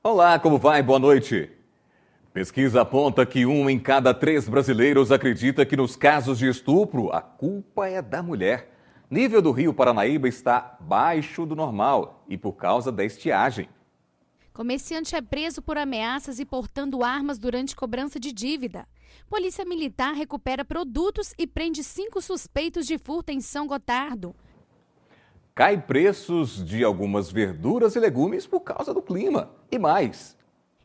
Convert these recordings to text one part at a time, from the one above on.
Olá, como vai? Boa noite. Pesquisa aponta que 1 em cada 3 brasileiros acredita que nos casos de estupro, a culpa é da mulher. Nível do Rio Paranaíba está baixo do normal e por causa da estiagem. Comerciante é preso por ameaças e portando armas durante cobrança de dívida. Polícia Militar recupera produtos e prende 5 suspeitos de furto em São Gotardo. Cai preços de algumas verduras e legumes por causa do clima. E mais.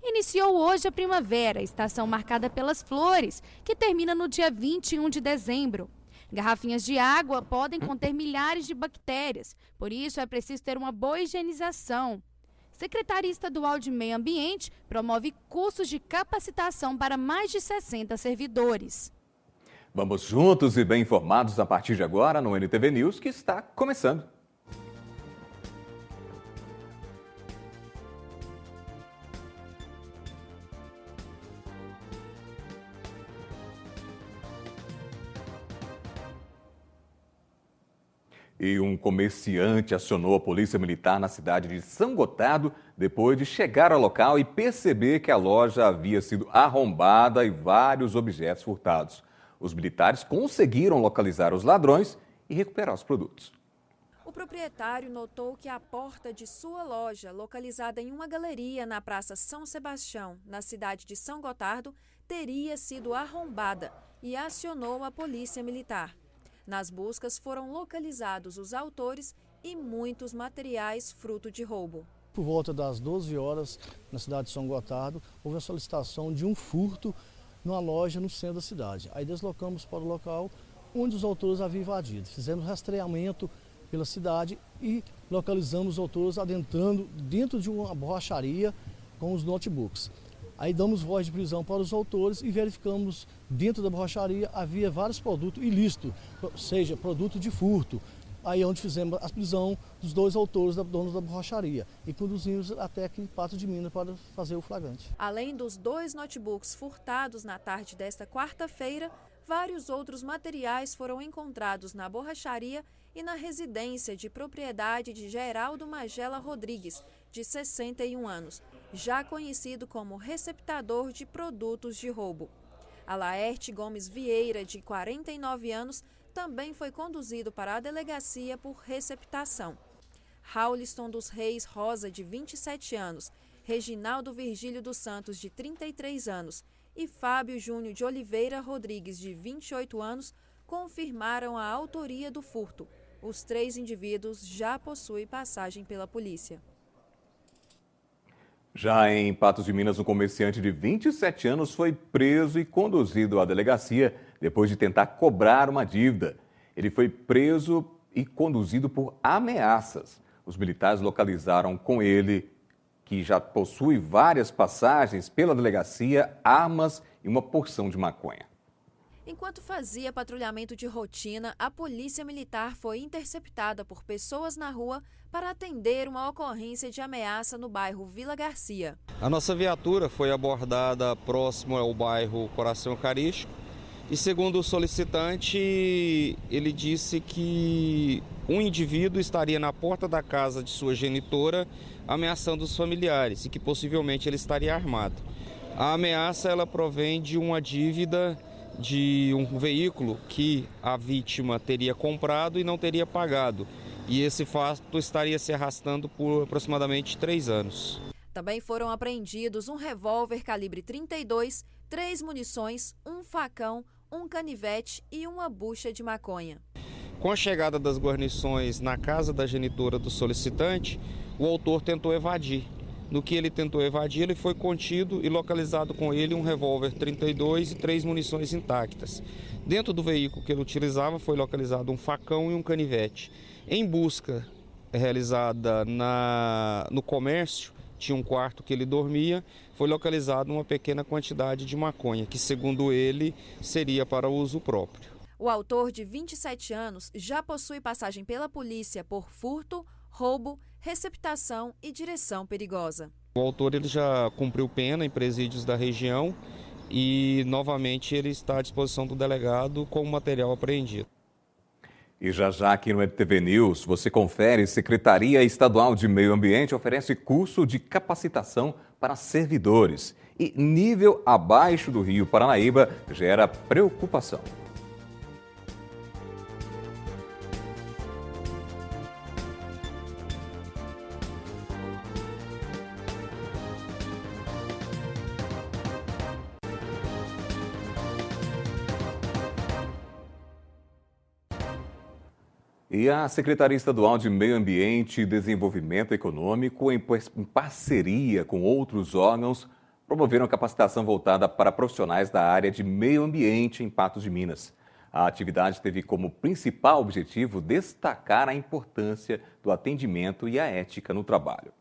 Iniciou hoje a primavera, estação marcada pelas flores, que termina no dia 21 de dezembro. Garrafinhas de água podem conter milhares de bactérias, por isso é preciso ter uma boa higienização. Secretaria Estadual de Meio Ambiente promove cursos de capacitação para mais de 60 servidores. Vamos juntos e bem informados a partir de agora no NTV News, que está começando. E um comerciante acionou a Polícia Militar na cidade de São Gotardo depois de chegar ao local e perceber que a loja havia sido arrombada e vários objetos furtados. Os militares conseguiram localizar os ladrões e recuperar os produtos. O proprietário notou que a porta de sua loja, localizada em uma galeria na Praça São Sebastião, na cidade de São Gotardo, teria sido arrombada e acionou a Polícia Militar. Nas buscas foram localizados os autores e muitos materiais fruto de roubo. Por volta das 12 horas, na cidade de São Gotardo, houve a solicitação de um furto numa loja no centro da cidade. Aí deslocamos para o local onde os autores haviam invadido. Fizemos rastreamento pela cidade e localizamos os autores adentrando dentro de uma borracharia com os notebooks. Aí damos voz de prisão para os autores e verificamos dentro da borracharia havia vários produtos ilícitos, ou seja, produto de furto. Aí onde fizemos a prisão dos 2 autores, donos da borracharia, e conduzimos até aqui em Patos de Minas para fazer o flagrante. Além dos 2 notebooks furtados na tarde desta quarta-feira, vários outros materiais foram encontrados na borracharia e na residência de propriedade de Geraldo Magela Rodrigues, de 61 anos, já conhecido como receptador de produtos de roubo. Alaerte Gomes Vieira, de 49 anos, também foi conduzido para a delegacia por receptação. Rauliston dos Reis Rosa, de 27 anos, Reginaldo Virgílio dos Santos, de 33 anos, e Fábio Júnior de Oliveira Rodrigues, de 28 anos, confirmaram a autoria do furto. Os 3 indivíduos já possuem passagem pela polícia. Já em Patos de Minas, um comerciante de 27 anos foi preso e conduzido à delegacia depois de tentar cobrar uma dívida. Ele foi preso e conduzido por ameaças. Os militares localizaram com ele, que já possui várias passagens pela delegacia, armas e uma porção de maconha. Enquanto fazia patrulhamento de rotina, a Polícia Militar foi interceptada por pessoas na rua para atender uma ocorrência de ameaça no bairro Vila Garcia. A nossa viatura foi abordada próximo ao bairro Coração Eucarístico e, segundo o solicitante, ele disse que um indivíduo estaria na porta da casa de sua genitora ameaçando os familiares e que possivelmente ele estaria armado. A ameaça ela provém de uma dívida de um veículo que a vítima teria comprado e não teria pagado. E esse fato estaria se arrastando por aproximadamente 3 anos. Também foram apreendidos um revólver calibre 32, 3 munições, um facão, um canivete e uma bucha de maconha. Com a chegada das guarnições na casa da genitora do solicitante, o autor tentou evadir. No que ele tentou evadir, ele foi contido e localizado com ele um revólver 32 e 3 munições intactas. Dentro do veículo que ele utilizava foi localizado um facão e um canivete. Em busca realizada no comércio, tinha um quarto que ele dormia, foi localizado uma pequena quantidade de maconha, que segundo ele seria para uso próprio. O autor, de 27 anos, já possui passagem pela polícia por furto, roubo, receptação e direção perigosa. O autor ele já cumpriu pena em presídios da região e novamente ele está à disposição do delegado com o material apreendido. E já aqui no ETV News, você confere: Secretaria Estadual de Meio Ambiente oferece curso de capacitação para servidores. E nível abaixo do Rio Paranaíba gera preocupação. E a Secretaria Estadual de Meio Ambiente e Desenvolvimento Econômico, em parceria com outros órgãos, promoveram capacitação voltada para profissionais da área de meio ambiente em Patos de Minas. A atividade teve como principal objetivo destacar a importância do atendimento e a ética no trabalho.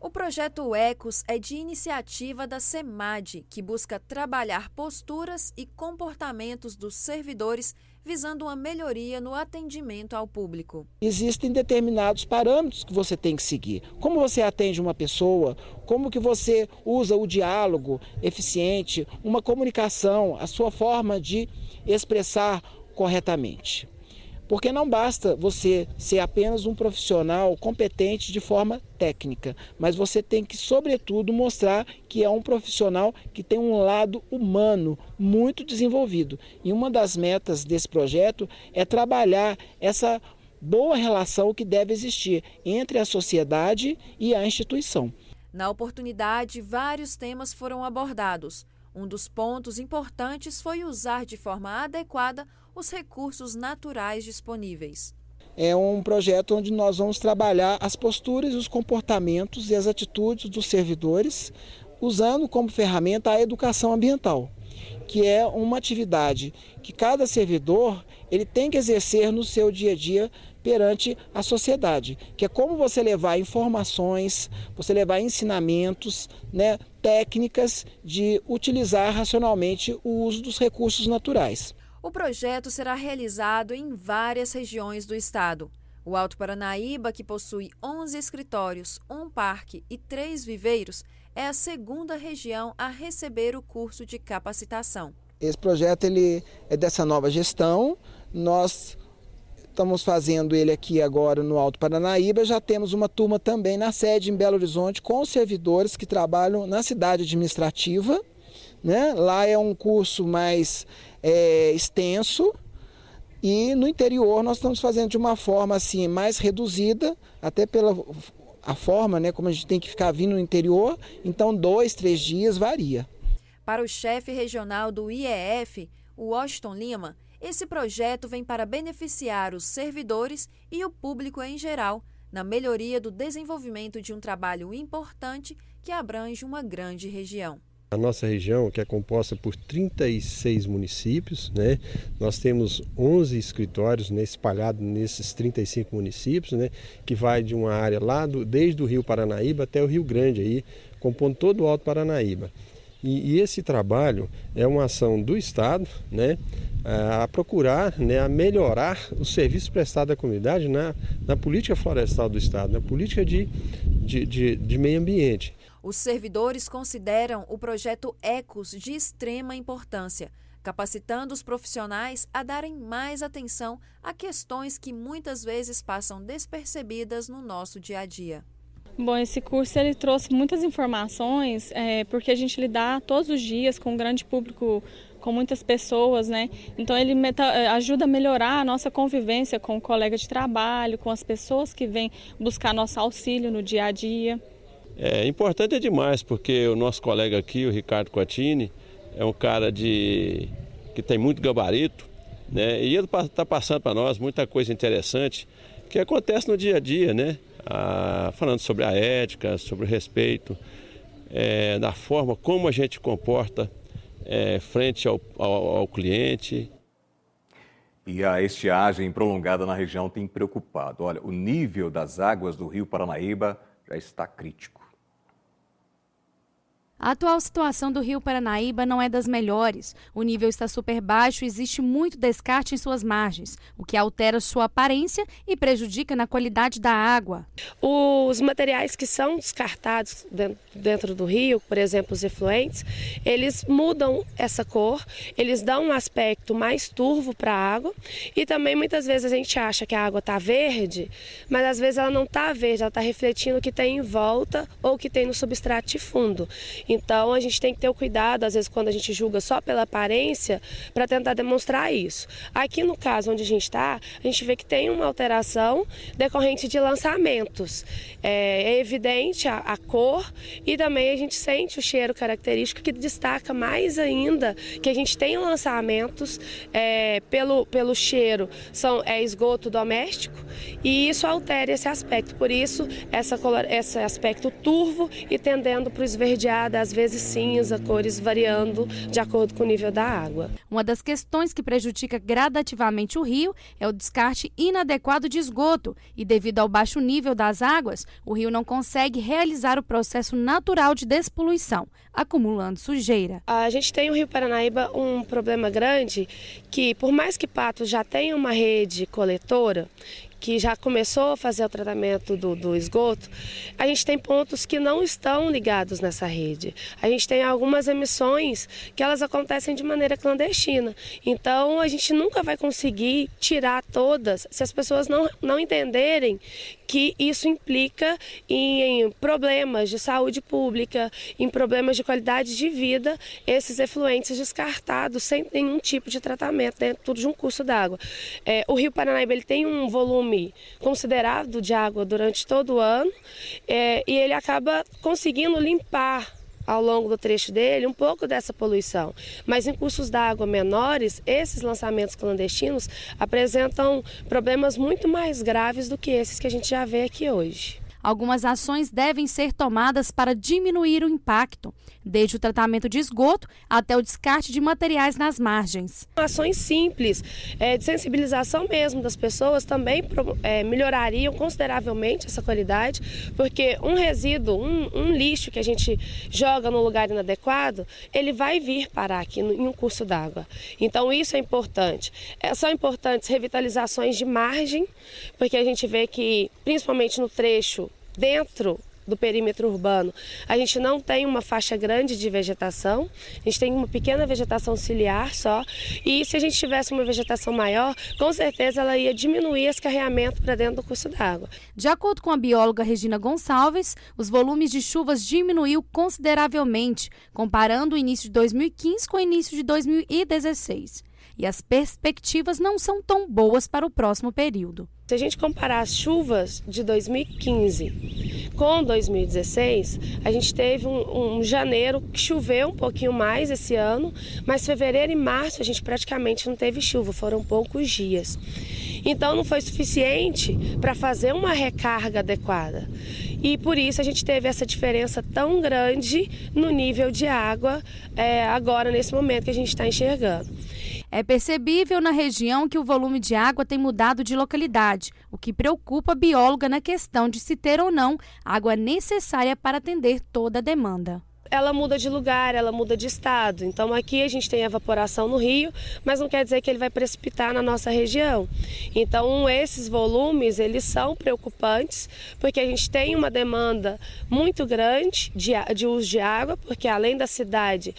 O projeto Ecos é de iniciativa da SEMAD, que busca trabalhar posturas e comportamentos dos servidores visando uma melhoria no atendimento ao público. Existem determinados parâmetros que você tem que seguir. Como você atende uma pessoa, como que você usa o diálogo eficiente, uma comunicação, a sua forma de expressar corretamente. Porque não basta você ser apenas um profissional competente de forma técnica, mas você tem que, sobretudo, mostrar que é um profissional que tem um lado humano muito desenvolvido. E uma das metas desse projeto é trabalhar essa boa relação que deve existir entre a sociedade e a instituição. Na oportunidade, vários temas foram abordados. Um dos pontos importantes foi usar de forma adequada os recursos naturais disponíveis. É um projeto onde nós vamos trabalhar as posturas, os comportamentos e as atitudes dos servidores, usando como ferramenta a educação ambiental, que é uma atividade que cada servidor ele tem que exercer no seu dia a dia perante a sociedade, que é como você levar informações, você levar ensinamentos, técnicas de utilizar racionalmente o uso dos recursos naturais. O projeto será realizado em várias regiões do estado. O Alto Paranaíba, que possui 11 escritórios, um parque e 3 viveiros, é a segunda região a receber o curso de capacitação. Esse projeto ele é dessa nova gestão. Nós estamos fazendo ele aqui agora no Alto Paranaíba. Já temos uma turma também na sede em Belo Horizonte com os servidores que trabalham na cidade administrativa. Lá é um curso mais extenso e no interior nós estamos fazendo de uma forma assim mais reduzida, até pela a forma, como a gente tem que ficar vindo no interior, então 2, 3 dias varia. Para o chefe regional do IEF, o Washington Lima, esse projeto vem para beneficiar os servidores e o público em geral, na melhoria do desenvolvimento de um trabalho importante que abrange uma grande região. A nossa região, que é composta por 36 municípios, nós temos 11 escritórios espalhados nesses 35 municípios, que vai de uma área lá desde o Rio Paranaíba até o Rio Grande, aí, compondo todo o Alto Paranaíba. E esse trabalho é uma ação do Estado, a procurar, a melhorar o serviço prestado à comunidade na política florestal do Estado, na política de meio ambiente. Os servidores consideram o projeto Ecos de extrema importância, capacitando os profissionais a darem mais atenção a questões que muitas vezes passam despercebidas no nosso dia a dia. Bom, esse curso ele trouxe muitas informações, porque a gente lida todos os dias com um grande público, com muitas pessoas, Então ele ajuda a melhorar a nossa convivência com o colega de trabalho, com as pessoas que vêm buscar nosso auxílio no dia a dia. É importante demais, porque o nosso colega aqui, o Ricardo Coatini, é um cara que tem muito gabarito, e ele está passando para nós muita coisa interessante que acontece no dia a dia, falando sobre a ética, sobre o respeito, da forma como a gente comporta frente ao cliente. E a estiagem prolongada na região tem preocupado. Olha, o nível das águas do Rio Paranaíba já está crítico. A atual situação do Rio Paranaíba não é das melhores. O nível está super baixo e existe muito descarte em suas margens, o que altera sua aparência e prejudica na qualidade da água. Os materiais que são descartados dentro do rio, por exemplo, os efluentes, eles mudam essa cor, eles dão um aspecto mais turvo para a água e também muitas vezes a gente acha que a água está verde, mas às vezes ela não está verde, ela está refletindo o que tem em volta ou o que tem no substrato de fundo. Então a gente tem que ter o cuidado, às vezes quando a gente julga só pela aparência, para tentar demonstrar isso. Aqui no caso onde a gente está, a gente vê que tem uma alteração decorrente de lançamentos. É evidente a cor e também a gente sente o cheiro característico que destaca mais ainda que a gente tem lançamentos pelo cheiro, é esgoto doméstico e isso altera esse aspecto. Por isso, esse aspecto turvo e tendendo para o esverdeado, às vezes cinza, cores variando de acordo com o nível da água. Uma das questões que prejudica gradativamente o rio é o descarte inadequado de esgoto e, devido ao baixo nível das águas, o rio não consegue realizar o processo natural de despoluição, acumulando sujeira. A gente tem no Rio Paranaíba um problema grande que, por mais que Patos já tenha uma rede coletora, que já começou a fazer o tratamento do esgoto, a gente tem pontos que não estão ligados nessa rede. A gente tem algumas emissões que elas acontecem de maneira clandestina. Então, a gente nunca vai conseguir tirar todas se as pessoas não entenderem que isso implica em problemas de saúde pública, em problemas de qualidade de vida, esses efluentes descartados sem nenhum tipo de tratamento dentro de um curso d'água. O Rio Paranaíba ele tem um volume considerável de água durante todo o ano e ele acaba conseguindo limpar ao longo do trecho dele um pouco dessa poluição. Mas em cursos d'água menores, esses lançamentos clandestinos apresentam problemas muito mais graves do que esses que a gente já vê aqui hoje. Algumas ações devem ser tomadas para diminuir o impacto, desde o tratamento de esgoto até o descarte de materiais nas margens. Ações simples, de sensibilização mesmo das pessoas também melhorariam consideravelmente essa qualidade, porque um resíduo, um lixo que a gente joga no lugar inadequado, ele vai vir parar aqui em um curso d'água. Então isso é importante. São importantes revitalizações de margem, porque a gente vê que, principalmente no trecho dentro do perímetro urbano, a gente não tem uma faixa grande de vegetação, a gente tem uma pequena vegetação ciliar só, e se a gente tivesse uma vegetação maior, com certeza ela ia diminuir esse carreamento para dentro do curso d'água. De acordo com a bióloga Regina Gonçalves, os volumes de chuvas diminuiu consideravelmente, comparando o início de 2015 com o início de 2016. E as perspectivas não são tão boas para o próximo período. Se a gente comparar as chuvas de 2015 com 2016, a gente teve um janeiro que choveu um pouquinho mais esse ano, mas fevereiro e março a gente praticamente não teve chuva, foram poucos dias. Então não foi suficiente para fazer uma recarga adequada. E por isso a gente teve essa diferença tão grande no nível de água agora, nesse momento que a gente está enxergando. É percebível na região que o volume de água tem mudado de localidade, o que preocupa a bióloga na questão de se ter ou não água necessária para atender toda a demanda. Ela muda de lugar, ela muda de estado. Então aqui a gente tem evaporação no rio, mas não quer dizer que ele vai precipitar na nossa região. Então esses volumes, eles são preocupantes, porque a gente tem uma demanda muito grande de uso de água, porque além da cidade,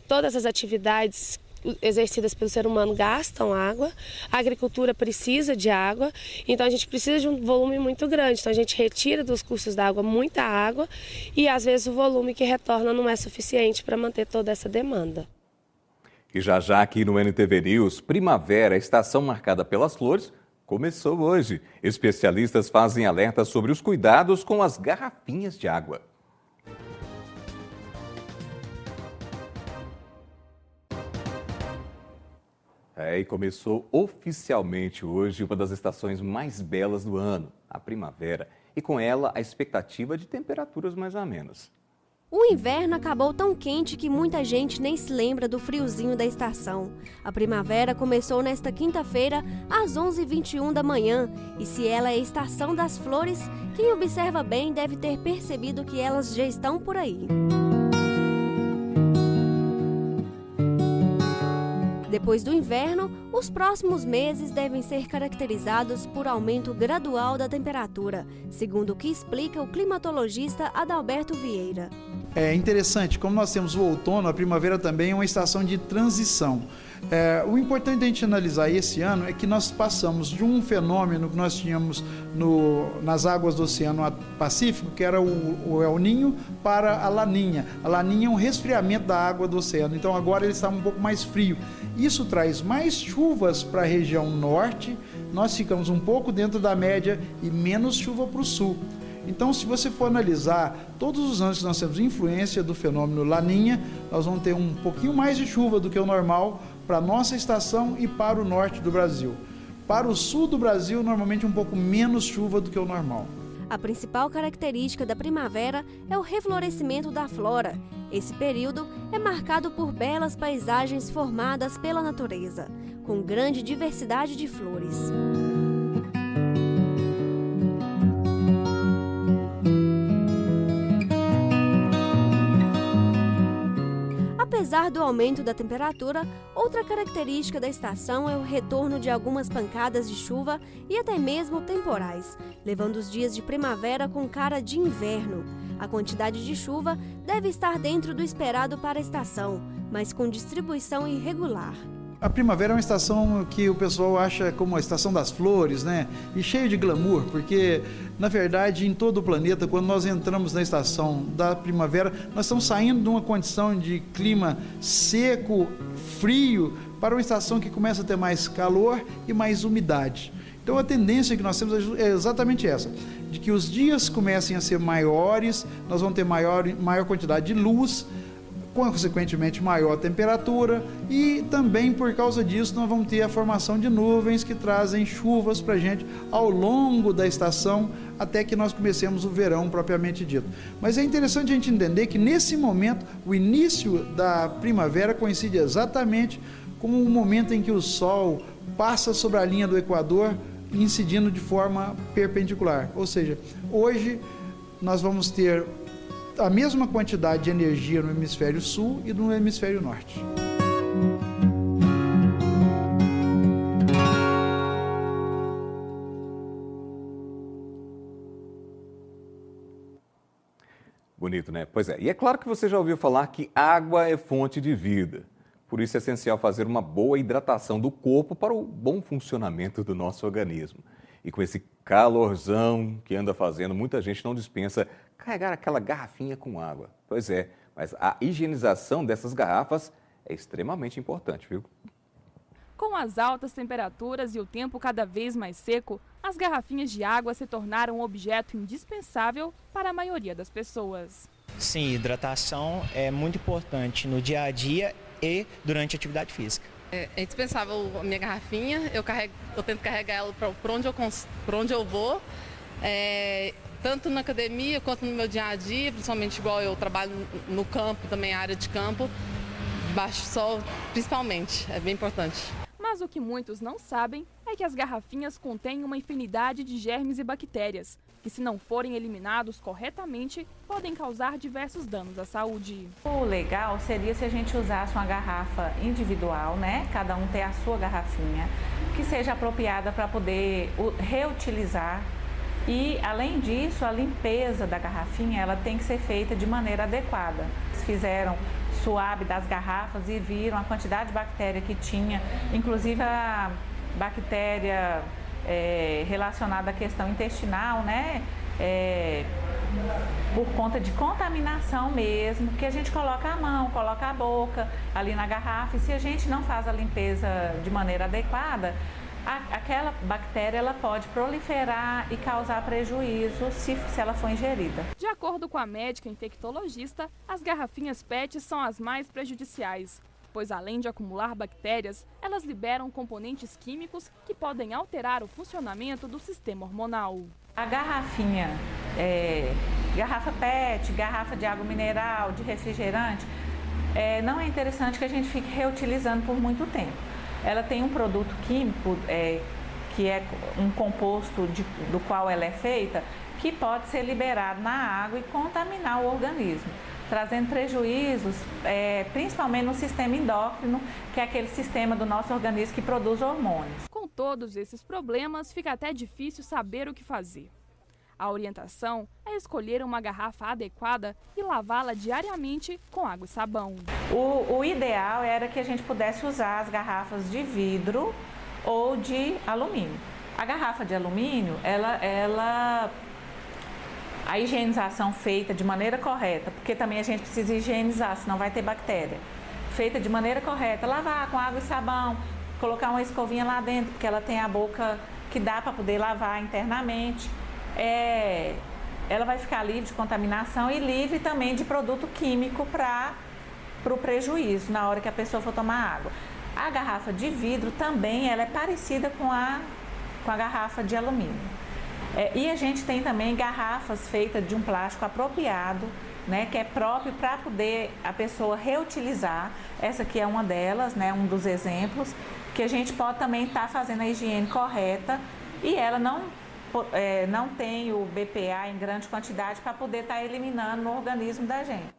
todas as atividades exercidas pelo ser humano gastam água, a agricultura precisa de água, então a gente precisa de um volume muito grande, então a gente retira dos cursos d'água muita água e às vezes o volume que retorna não é suficiente para manter toda essa demanda. E já aqui no NTV News, primavera, estação marcada pelas flores, começou hoje. Especialistas fazem alerta sobre os cuidados com as garrafinhas de água. E começou oficialmente hoje uma das estações mais belas do ano, a primavera, e com ela a expectativa de temperaturas mais amenas. O inverno acabou tão quente que muita gente nem se lembra do friozinho da estação. A primavera começou nesta quinta-feira, às 11h21 da manhã, e se ela é a estação das flores, quem observa bem deve ter percebido que elas já estão por aí. Depois do inverno, os próximos meses devem ser caracterizados por aumento gradual da temperatura, segundo o que explica o climatologista Adalberto Vieira. É interessante, como nós temos o outono, a primavera também é uma estação de transição. O importante da gente analisar esse ano é que nós passamos de um fenômeno que nós tínhamos nas águas do Oceano Pacífico, que era o El Niño, para a Laninha. A Laninha é um resfriamento da água do oceano, então agora ele está um pouco mais frio. Isso traz mais chuvas para a região norte, nós ficamos um pouco dentro da média e menos chuva para o sul. Então, se você for analisar todos os anos que nós temos influência do fenômeno Laninha, nós vamos ter um pouquinho mais de chuva do que o normal para a nossa estação e para o norte do Brasil. Para o sul do Brasil, normalmente um pouco menos chuva do que o normal. A principal característica da primavera é o reflorescimento da flora. Esse período é marcado por belas paisagens formadas pela natureza, com grande diversidade de flores. Apesar do aumento da temperatura, outra característica da estação é o retorno de algumas pancadas de chuva e até mesmo temporais, levando os dias de primavera com cara de inverno. A quantidade de chuva deve estar dentro do esperado para a estação, mas com distribuição irregular. A primavera é uma estação que o pessoal acha como a estação das flores, né? E cheio de glamour, porque, na verdade, em todo o planeta, quando nós entramos na estação da primavera, nós estamos saindo de uma condição de clima seco, frio, para uma estação que começa a ter mais calor e mais umidade. Então, a tendência que nós temos é exatamente essa, de que os dias comecem a ser maiores, nós vamos ter maior quantidade de luz, consequentemente maior temperatura, e também por causa disso nós vamos ter a formação de nuvens que trazem chuvas para a gente ao longo da estação até que nós comecemos o verão propriamente dito. Mas é interessante a gente entender que nesse momento o início da primavera coincide exatamente com o momento em que o Sol passa sobre a linha do Equador incidindo de forma perpendicular, ou seja, hoje nós vamos ter a mesma quantidade de energia no hemisfério sul e no hemisfério norte. Bonito, né? Pois é. E é claro que você já ouviu falar que água é fonte de vida. Por isso é essencial fazer uma boa hidratação do corpo para o bom funcionamento do nosso organismo. E com esse calorzão que anda fazendo, muita gente não dispensa carregar aquela garrafinha com água. Pois é, mas a higienização dessas garrafas é extremamente importante, viu? Com as altas temperaturas e o tempo cada vez mais seco, as garrafinhas de água se tornaram um objeto indispensável para a maioria das pessoas. Sim, hidratação é muito importante no dia a dia e durante a atividade física. É indispensável a minha garrafinha, eu tento carregar ela para onde eu vou, tanto na academia quanto no meu dia a dia, principalmente igual eu trabalho no campo, também área de campo, baixo sol, principalmente, é bem importante. Mas o que muitos não sabem é que as garrafinhas contêm uma infinidade de germes e bactérias, que se não forem eliminados corretamente, podem causar diversos danos à saúde. O legal seria se a gente usasse uma garrafa individual, né? Cada um ter a sua garrafinha, que seja apropriada para poder reutilizar. E, além disso, a limpeza da garrafinha ela tem que ser feita de maneira adequada. Eles fizeram suave das garrafas e viram a quantidade de bactéria que tinha, inclusive a bactéria relacionada à questão intestinal, né? Por conta de contaminação mesmo, que a gente coloca a mão, coloca a boca ali na garrafa, e se a gente não faz a limpeza de maneira adequada, aquela bactéria ela pode proliferar e causar prejuízo se ela for ingerida. De acordo com a médica infectologista, as garrafinhas PET são as mais prejudiciais, pois além de acumular bactérias, elas liberam componentes químicos que podem alterar o funcionamento do sistema hormonal. A garrafinha, garrafa PET, garrafa de água mineral, de refrigerante, não é interessante que a gente fique reutilizando por muito tempo. Ela tem um produto químico, que é um composto do qual ela é feita, que pode ser liberado na água e contaminar o organismo. trazendo prejuízos, principalmente no sistema endócrino, que é aquele sistema do nosso organismo que produz hormônios. Com todos esses problemas, fica até difícil saber o que fazer. A orientação é escolher uma garrafa adequada e lavá-la diariamente com água e sabão. O ideal era que a gente pudesse usar as garrafas de vidro ou de alumínio. A garrafa de alumínio, a higienização feita de maneira correta, porque também a gente precisa higienizar, senão vai ter bactéria. Feita de maneira correta, lavar com água e sabão, colocar uma escovinha lá dentro, porque ela tem a boca que dá para poder lavar internamente. Ela vai ficar livre de contaminação e livre também de produto químico para o prejuízo na hora que a pessoa for tomar água. A garrafa de vidro também ela é parecida com a garrafa de alumínio. E a gente tem também garrafas feitas de um plástico apropriado, né, que é próprio para poder a pessoa reutilizar. Essa aqui é uma delas, né, um dos exemplos, que a gente pode também estar fazendo a higiene correta e ela não tem o BPA em grande quantidade para poder estar eliminando no organismo da gente.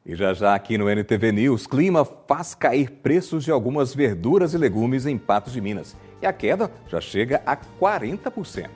E já aqui no NTV News, clima faz cair preços de algumas verduras e legumes em Patos de Minas. E a queda já chega a 40%.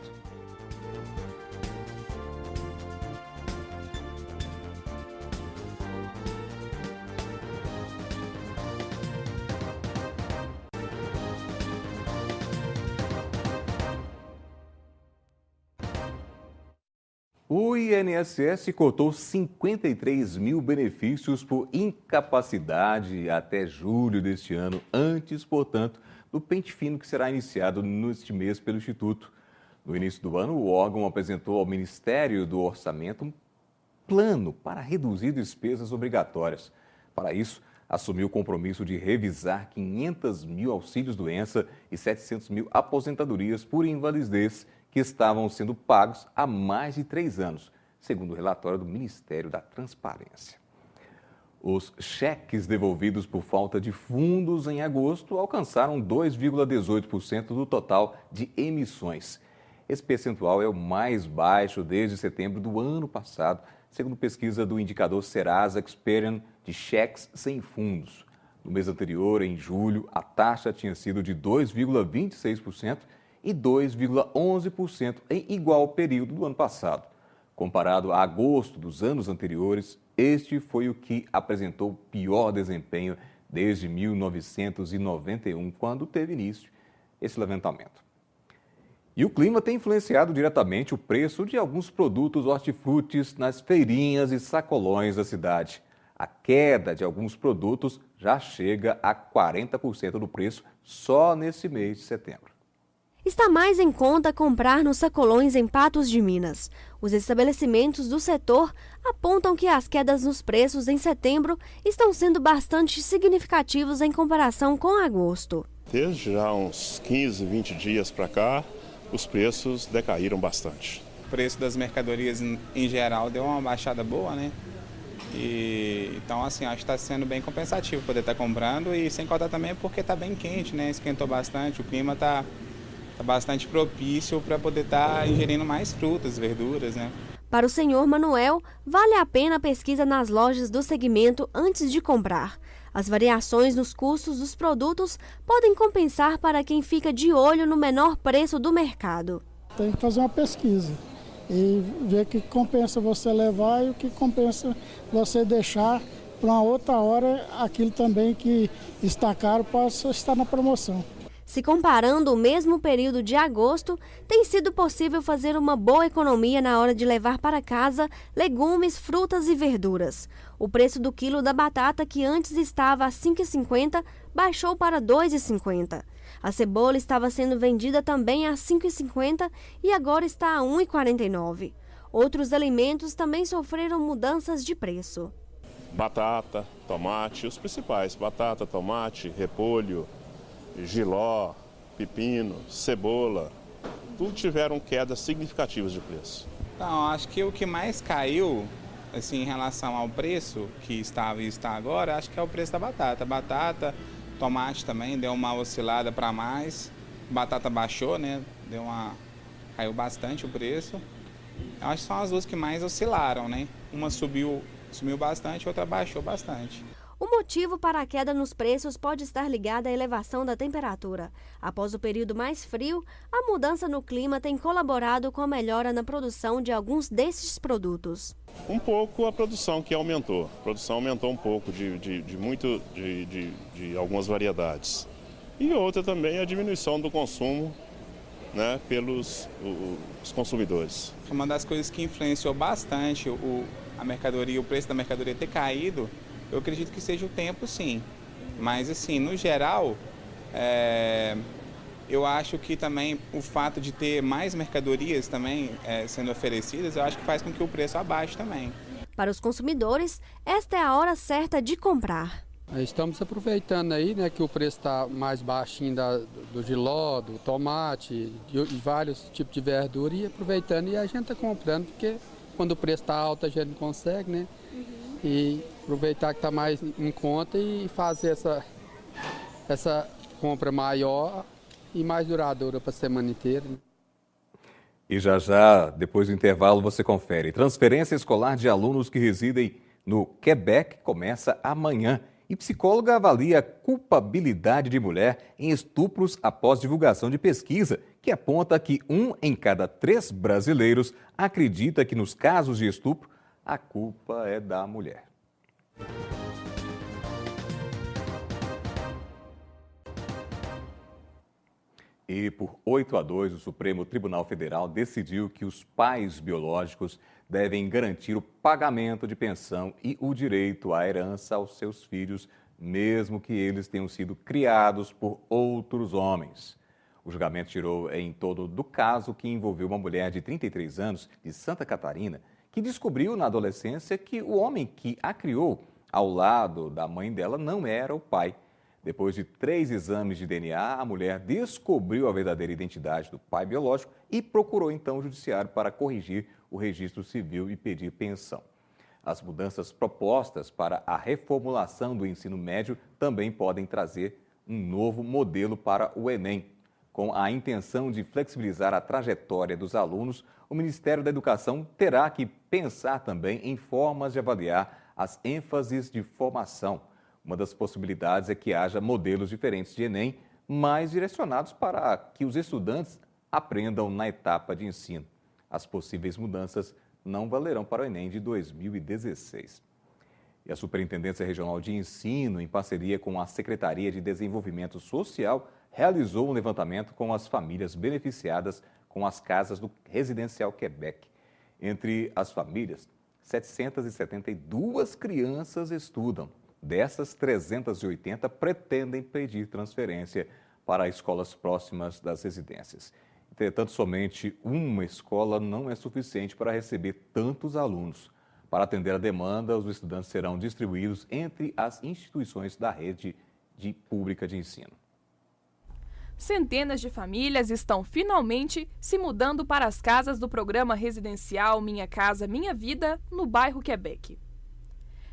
O INSS cotou 53 mil benefícios por incapacidade até julho deste ano, antes, portanto, do pente fino que será iniciado neste mês pelo Instituto. No início do ano, o órgão apresentou ao Ministério do Orçamento um plano para reduzir despesas obrigatórias. Para isso, assumiu o compromisso de revisar 500 mil auxílios-doença e 700 mil aposentadorias por invalidez que estavam sendo pagos há mais de 3 anos, segundo o relatório do Ministério da Transparência. Os cheques devolvidos por falta de fundos em agosto alcançaram 2,18% do total de emissões. Esse percentual é o mais baixo desde setembro do ano passado, segundo pesquisa do indicador Serasa Experian de cheques sem fundos. No mês anterior, em julho, a taxa tinha sido de 2,26%, e 2,11% em igual período do ano passado. Comparado a agosto dos anos anteriores, este foi o que apresentou pior desempenho desde 1991, quando teve início esse levantamento. E o clima tem influenciado diretamente o preço de alguns produtos hortifrutis nas feirinhas e sacolões da cidade. A queda de alguns produtos já chega a 40% do preço só nesse mês de setembro. Está mais em conta comprar nos sacolões em Patos de Minas. Os estabelecimentos do setor apontam que as quedas nos preços em setembro estão sendo bastante significativos em comparação com agosto. Desde já uns 15, 20 dias para cá, os preços decaíram bastante. O preço das mercadorias em geral deu uma baixada boa, né? Então, assim, acho que está sendo bem compensativo poder estar comprando e sem contar também porque está bem quente, né? Esquentou bastante, o clima está bastante propício para poder estar ingerindo mais frutas, verduras, né? Para o senhor Manuel, vale a pena a pesquisa nas lojas do segmento antes de comprar. As variações nos custos dos produtos podem compensar para quem fica de olho no menor preço do mercado. Tem que fazer uma pesquisa e ver o que compensa você levar e o que compensa você deixar para uma outra hora aquilo também que está caro possa estar na promoção. Se comparando o mesmo período de agosto, tem sido possível fazer uma boa economia na hora de levar para casa legumes, frutas e verduras. O preço do quilo da batata, que antes estava a R$ 5,50, baixou para R$ 2,50. A cebola estava sendo vendida também a R$ 5,50 e agora está a R$ 1,49. Outros alimentos também sofreram mudanças de preço. Batata, tomate, os principais, batata, tomate, repolho, jiló, pepino, cebola, tudo tiveram quedas significativas de preço. Então, acho que o que mais caiu, assim, em relação ao preço que estava e está agora, acho que é o preço da batata. Batata, tomate também deu uma oscilada para mais, batata baixou, né? Caiu bastante o preço. Eu acho que são as duas que mais oscilaram, né? Uma subiu sumiu bastante, outra baixou bastante. O motivo para a queda nos preços pode estar ligado à elevação da temperatura. Após o período mais frio, a mudança no clima tem colaborado com a melhora na produção de alguns desses produtos. Um pouco a produção que aumentou. A produção aumentou um pouco de algumas variedades. E outra também a diminuição do consumo, né, pelos os consumidores. Uma das coisas que influenciou bastante a mercadoria, o preço da mercadoria ter caído, eu acredito que seja o tempo, sim. Mas, assim, no geral, eu acho que também o fato de ter mais mercadorias também sendo oferecidas, eu acho que faz com que o preço abaixe também. Para os consumidores, esta é a hora certa de comprar. Estamos aproveitando aí, né, que o preço está mais baixinho do jiló, do tomate, de vários tipos de verdura, e aproveitando, e a gente está comprando, porque quando o preço está alto a gente não consegue, né? E aproveitar que está mais em conta e fazer essa compra maior e mais duradoura para a semana inteira. E já, depois do intervalo, você confere. Transferência escolar de alunos que residem no Quebec começa amanhã. E psicóloga avalia a culpabilidade de mulher em estupros após divulgação de pesquisa, que aponta que 1 em cada 3 brasileiros acredita que nos casos de estupro, a culpa é da mulher. E por 8-2, o Supremo Tribunal Federal decidiu que os pais biológicos devem garantir o pagamento de pensão e o direito à herança aos seus filhos, mesmo que eles tenham sido criados por outros homens. O julgamento tirou em torno do caso que envolveu uma mulher de 33 anos, de Santa Catarina, que descobriu na adolescência que o homem que a criou ao lado da mãe dela não era o pai. Depois de 3 exames de DNA, a mulher descobriu a verdadeira identidade do pai biológico e procurou então o judiciário para corrigir o registro civil e pedir pensão. As mudanças propostas para a reformulação do ensino médio também podem trazer um novo modelo para o Enem. Com a intenção de flexibilizar a trajetória dos alunos, o Ministério da Educação terá que pensar também em formas de avaliar as ênfases de formação. Uma das possibilidades é que haja modelos diferentes de Enem, mais direcionados para que os estudantes aprendam na etapa de ensino. As possíveis mudanças não valerão para o Enem de 2016. E a Superintendência Regional de Ensino, em parceria com a Secretaria de Desenvolvimento Social, realizou um levantamento com as famílias beneficiadas com as casas do Residencial Quebec. Entre as famílias, 772 crianças estudam. Dessas, 380 pretendem pedir transferência para escolas próximas das residências. Entretanto, somente uma escola não é suficiente para receber tantos alunos. Para atender a demanda, os estudantes serão distribuídos entre as instituições da rede pública de ensino. Centenas de famílias estão finalmente se mudando para as casas do programa residencial Minha Casa Minha Vida, no bairro Quebec.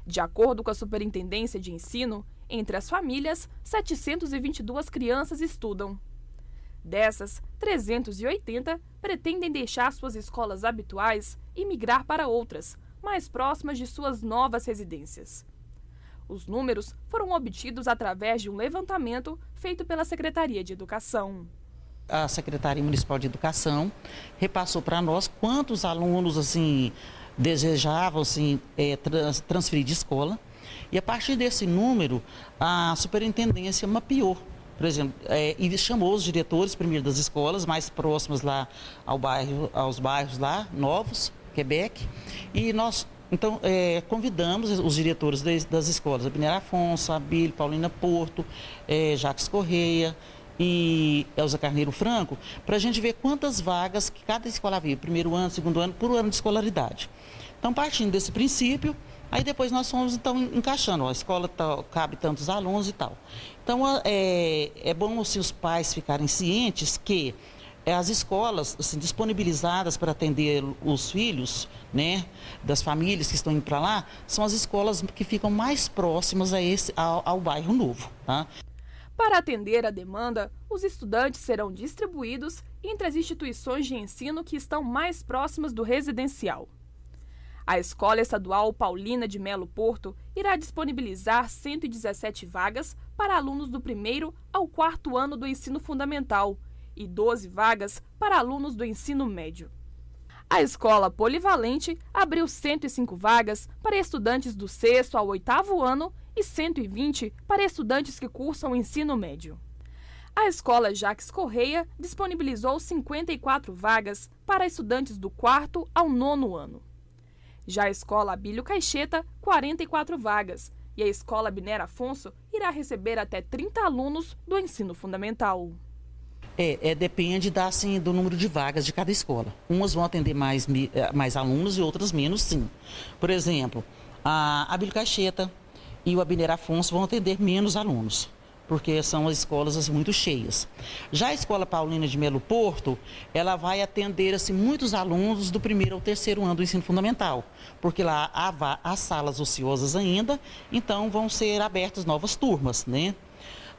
De acordo com a Superintendência de Ensino, entre as famílias, 722 crianças estudam. Dessas, 380 pretendem deixar suas escolas habituais e migrar para outras, mais próximas de suas novas residências. Os números foram obtidos através de um levantamento feito pela Secretaria de Educação. A Secretaria Municipal de Educação repassou para nós quantos alunos desejavam transferir de escola, e a partir desse número a superintendência mapeou, por exemplo, e chamou os diretores primeiro das escolas mais próximas lá aos bairros lá novos, Quebec, e nós então convidamos os diretores das escolas, Abner Afonso, Abílio, Paulina Porto, Jacques Correia e Elza Carneiro Franco, para a gente ver quantas vagas que cada escola havia, primeiro ano, segundo ano, por ano de escolaridade. Então, partindo desse princípio, aí depois nós fomos então encaixando, a escola cabe tantos alunos e tal. Então, é bom assim, os pais ficarem cientes que as escolas assim, disponibilizadas para atender os filhos, né, das famílias que estão indo para lá, são as escolas que ficam mais próximas ao bairro novo, tá? Para atender a demanda, os estudantes serão distribuídos entre as instituições de ensino que estão mais próximas do residencial. A Escola Estadual Paulina de Melo Porto irá disponibilizar 117 vagas para alunos do 1º ao 4º ano do ensino fundamental e 12 vagas para alunos do ensino médio. A Escola Polivalente abriu 105 vagas para estudantes do 6º ao 8º ano e 120 para estudantes que cursam o ensino médio. A Escola Jacques Correia disponibilizou 54 vagas para estudantes do 4º ao 9º ano. Já a Escola Abílio Caixeta, 44 vagas, e a Escola Binera Afonso irá receber até 30 alunos do ensino fundamental. Depende do número de vagas de cada escola. Umas vão atender mais alunos e outras menos, sim. Por exemplo, a Abílio Caixeta e o Binera Afonso vão atender menos alunos, porque são as escolas muito cheias. Já a Escola Paulina de Melo Porto, ela vai atender muitos alunos do 1º ao 3º ano do ensino fundamental, porque lá há salas ociosas ainda, então vão ser abertas novas turmas, né?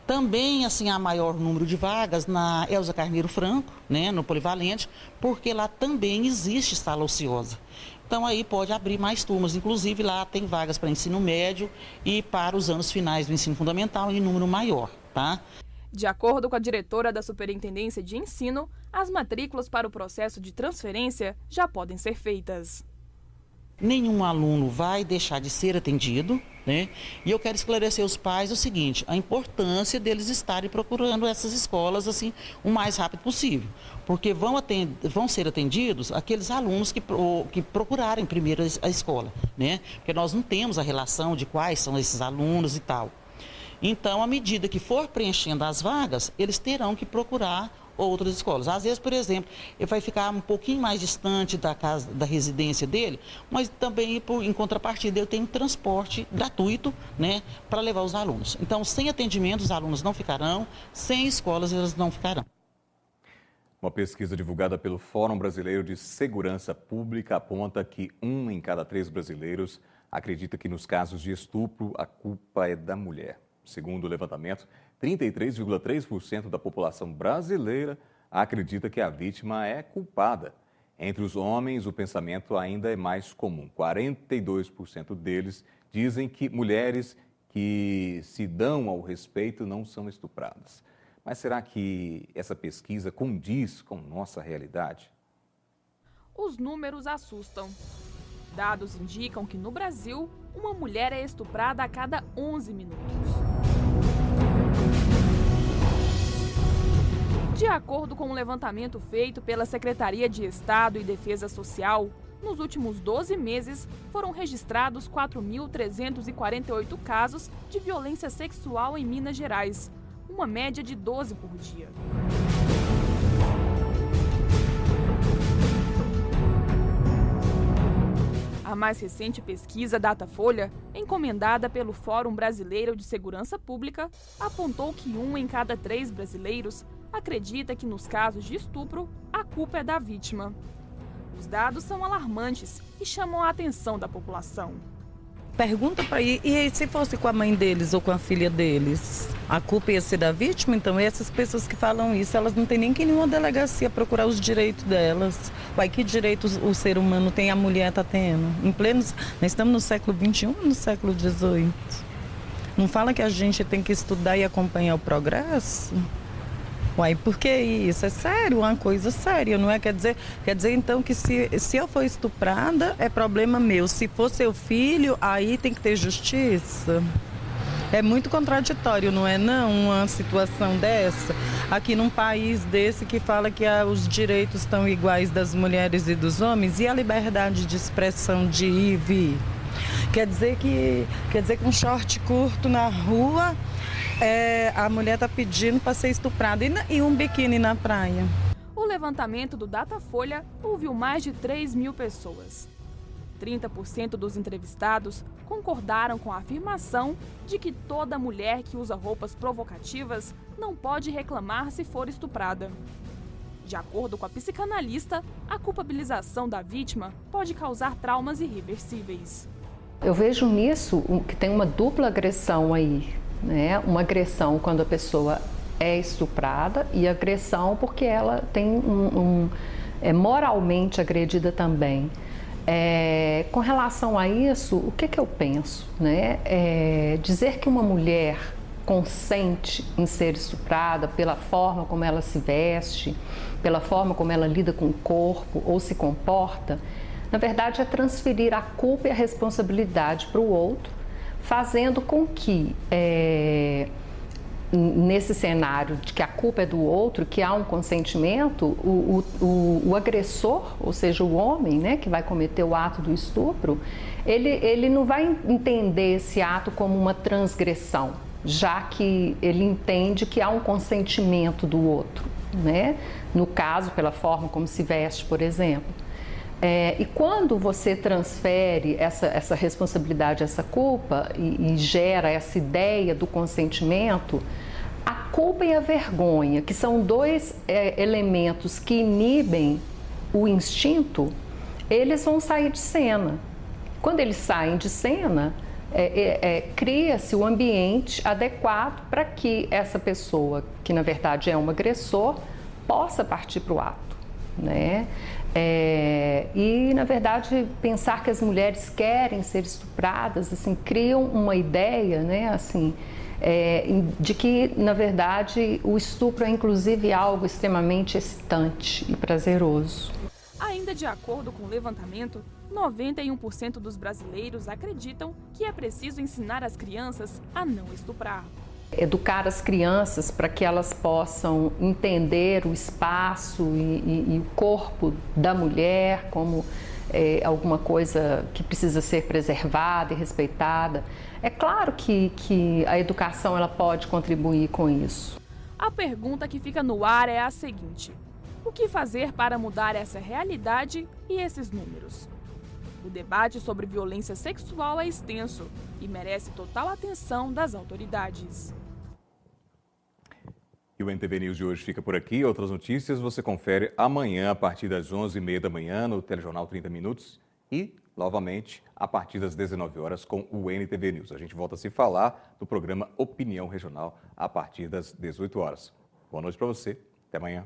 Também, há maior número de vagas na Elza Carneiro Franco, né, no Polivalente, porque lá também existe sala ociosa. Então, aí pode abrir mais turmas. Inclusive, lá tem vagas para ensino médio e para os anos finais do ensino fundamental em número maior, tá? De acordo com a diretora da Superintendência de Ensino, as matrículas para o processo de transferência já podem ser feitas. Nenhum aluno vai deixar de ser atendido, né? E eu quero esclarecer os pais o seguinte: a importância deles estarem procurando essas escolas o mais rápido possível, porque vão ser atendidos aqueles alunos que procurarem primeiro a escola, né? Porque nós não temos a relação de quais são esses alunos e tal. Então, à medida que for preenchendo as vagas, eles terão que procurar outras escolas. Às vezes, por exemplo, ele vai ficar um pouquinho mais distante da residência dele, mas também, em contrapartida, ele tem transporte gratuito, né, para levar os alunos. Então, sem atendimento, os alunos não ficarão, sem escolas, eles não ficarão. Uma pesquisa divulgada pelo Fórum Brasileiro de Segurança Pública aponta que 1 em cada 3 brasileiros acredita que nos casos de estupro a culpa é da mulher. Segundo o levantamento, 33,3% da população brasileira acredita que a vítima é culpada. Entre os homens, o pensamento ainda é mais comum. 42% deles dizem que mulheres que se dão ao respeito não são estupradas. Mas será que essa pesquisa condiz com nossa realidade? Os números assustam. Dados indicam que no Brasil, uma mulher é estuprada a cada 11 minutos. De acordo com um levantamento feito pela Secretaria de Estado e Defesa Social, nos últimos 12 meses foram registrados 4.348 casos de violência sexual em Minas Gerais, uma média de 12 por dia. A mais recente pesquisa Datafolha, encomendada pelo Fórum Brasileiro de Segurança Pública, apontou que 1 em cada 3 brasileiros acredita que nos casos de estupro, a culpa é da vítima. Os dados são alarmantes e chamam a atenção da população. Pergunta para ele, e se fosse com a mãe deles ou com a filha deles? A culpa ia ser da vítima? Então, essas pessoas que falam isso, elas não têm nem que ir em uma delegacia procurar os direitos delas. Uai, que direitos o ser humano tem, a mulher está tendo? Nós estamos no século XXI ou no século XVIII? Não fala que a gente tem que estudar e acompanhar o progresso? Uai, por que isso? É sério, uma coisa séria, não é? Quer dizer então que se eu for estuprada, é problema meu. Se for seu filho, aí tem que ter justiça. É muito contraditório, não é não, uma situação dessa? Aqui num país desse que fala que os direitos estão iguais das mulheres e dos homens, e a liberdade de expressão de ir e vir? Quer dizer que um short curto na rua, a mulher está pedindo para ser estuprada e um biquíni na praia. O levantamento do Datafolha ouviu mais de 3.000 pessoas. 30% dos entrevistados concordaram com a afirmação de que toda mulher que usa roupas provocativas não pode reclamar se for estuprada. De acordo com a psicanalista, a culpabilização da vítima pode causar traumas irreversíveis. Eu vejo nisso que tem uma dupla agressão aí, né? Uma agressão quando a pessoa é estuprada e agressão porque ela tem é moralmente agredida também. Com relação a isso, o que eu penso, né? Dizer que uma mulher consente em ser estuprada pela forma como ela se veste, pela forma como ela lida com o corpo ou se comporta, na verdade é transferir a culpa e a responsabilidade para o outro, fazendo com que, nesse cenário de que a culpa é do outro, que há um consentimento, o agressor, ou seja, o homem, né, que vai cometer o ato do estupro, ele não vai entender esse ato como uma transgressão, já que ele entende que há um consentimento do outro, né? No caso, pela forma como se veste, por exemplo. E quando você transfere essa responsabilidade, essa culpa e gera essa ideia do consentimento, a culpa e a vergonha, que são dois elementos que inibem o instinto, eles vão sair de cena. Quando eles saem de cena, cria-se o ambiente adequado para que essa pessoa, que na verdade é um agressor, possa partir para o ato, né? E, na verdade, pensar que as mulheres querem ser estupradas, assim, criam uma ideia, né, assim, de que, na verdade, o estupro é, inclusive, algo extremamente excitante e prazeroso. Ainda de acordo com o levantamento, 91% dos brasileiros acreditam que é preciso ensinar as crianças a não estuprar. Educar as crianças para que elas possam entender o espaço e o corpo da mulher como alguma coisa que precisa ser preservada e respeitada. É claro que a educação ela pode contribuir com isso. A pergunta que fica no ar é a seguinte: o que fazer para mudar essa realidade e esses números? O debate sobre violência sexual é extenso e merece total atenção das autoridades. E o NTV News de hoje fica por aqui. Outras notícias você confere amanhã a partir das 11h30 da manhã no Telejornal 30 Minutos e, novamente, a partir das 19 horas com o NTV News. A gente volta a se falar do programa Opinião Regional a partir das 18 horas. Boa noite para você. Até amanhã.